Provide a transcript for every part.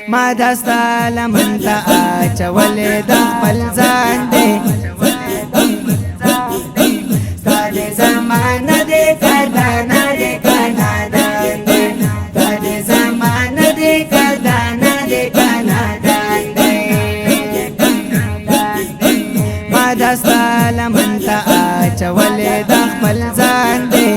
ما دستا لمن تا اچولې د خپل ځان دی ستا د زمانه دی کدا نه دی کانادان دی ستا د زمانه دی کدا نه دی کانادان دی ما دستا لمن تا اچولې د خپل ځان دی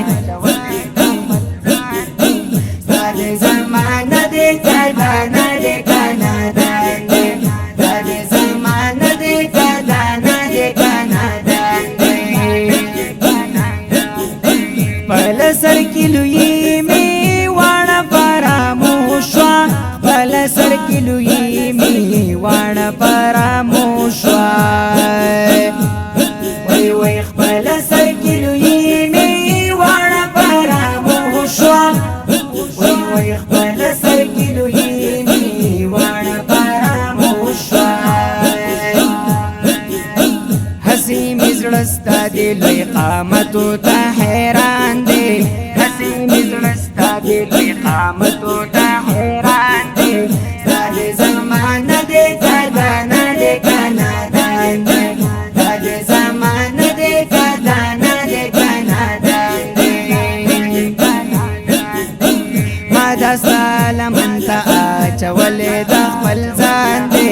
ستا د زمانه دی کدا نه دی کانادان دی ستا د زمانه دی کدا نه دی کانادان دی پل سر کی لوی می وانا فراموشوا پل سر کی لوی می وانا فراموشوا وای وای پل سر کی لوی می وانا فراموشوا وای وای پل سر کی لوی می وانا فراموشوا حسی مزړستا دی لوی قامتو ته حیران دی حسی مزړستا دی لوی قامتو ته حیران دی ستا د زمانه دی کدا نه دی کانادان دی ستا د زمانه دی کدا نه دی کانادان دی ما دستا لمن ته اچولې د خپل ځان دی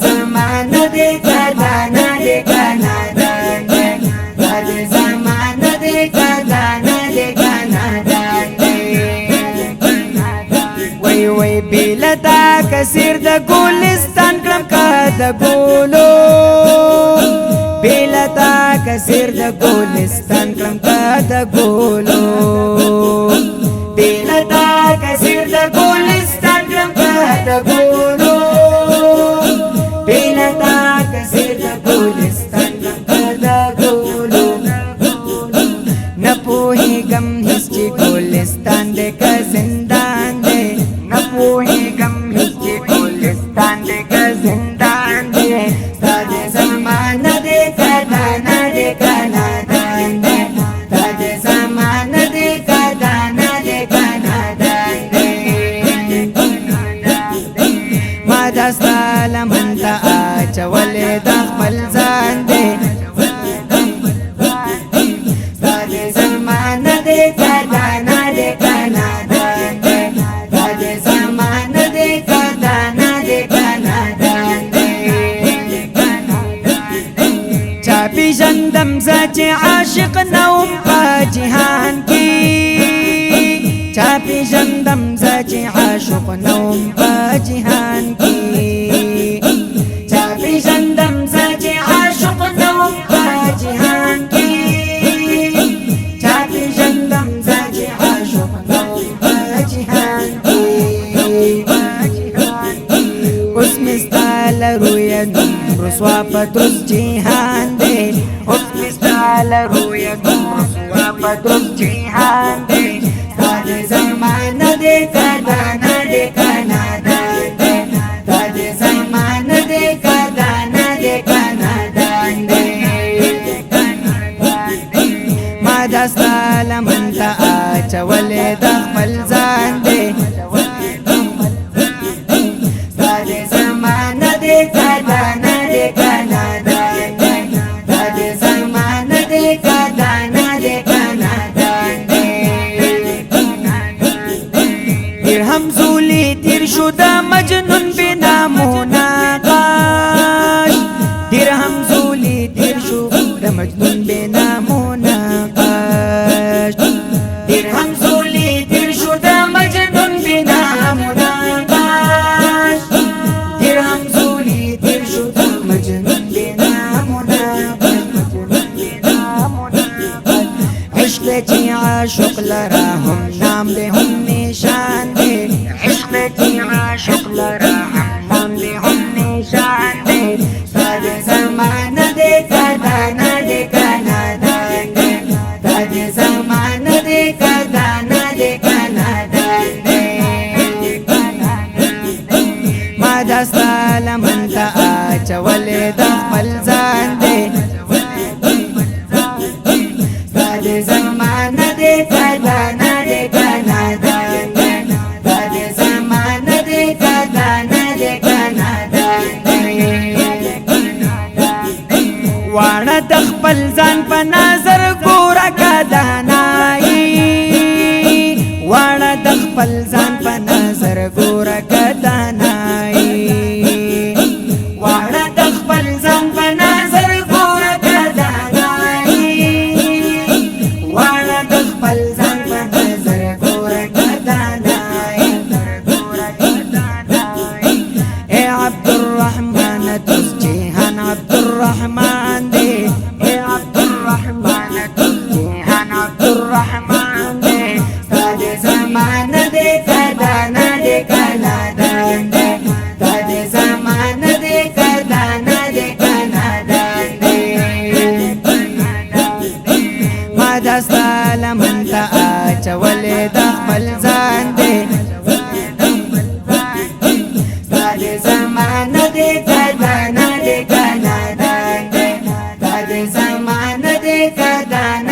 زمانه دی کدا نه دی کانادان دی ستا د زمانه دی کدا نه دی کانادان دی وای وای بیلتا کثیر د ګلستان کړم کا د ګولو بیلتا کثیر د ګلستان کړم کا د ګولو بیلتا کثیر د ګلستان کړم کا د ګولو بیلتا کثیر د ګلستان کړم د ګولو نه پوهېږم هېڅ چې ګلستان دی که زندان دی نه پوهېږم هېڅ چې ګلستان دی که زندان دی ستا د زمانه دی کدا نه دی کانادان دی ستا د زمانه دی کدا نه دی کانادان دی ما دستا لمن ته اچولې د خپل ځان دی ستا د زمانه دی کدا نه دی کانادان دی ستا د زمانه دی کدا نه دی کانادان دی چا پیژندم زه چې عاشق نه وم په جهان کې چا پیژندم زه چې عاشق نه وم په جهان کې چا پیژندم زه چې عاشق نه وم په جهان کې چا پیژندم زه چې عاشق نه وم په جهان کې اوس مې ستا لرویه نوم رسوا په درست جهان دی اوس مې ستا لرویه نوم رسوا په درست جهان دی ستا د زمانه دی کدا نه دی کانادان دی ستا د زمانه دی کدا نه دی کانادان دی ما دستا لمن ته اچولې د خپل ځان دی ستا د زمانه دی کدا نه دی کانادان دی ستا د زمانه دی کدا نه دی کانادان دی درهم زولی تیر شو د مجنون بنامو ناقاش درهم زولی تیر شو د مجنون بنامو ناقاش درهم زولی تیر شو د مجنون بنامو ناقاش درهم زولی تیر شو د مجنون بنامو ناقاش عشق چې عاشق لرا هم نام دی هم نشان دی عشق چې عاشق لرا هم نام دی هم دخپل ځان په نظر ګوره کدانای واړه دخپل ځان په نظر ګوره کدانای واړه دخپل ځان په نظر ګوره کدانای اے عبدالرحمن توس جهان عبدالرحمن دے اے عبدالرحمن توس جهان عبدالرحمن دے ستاد زمان دے کدانا دے کنادان دے ستاد زمان دے کدانا دے کنادان دے ما دستا لمنتا آچولی دخپل ځان دے ستاد زمان دے کدانا دے کنادان دے ستاد زمان دے کدانا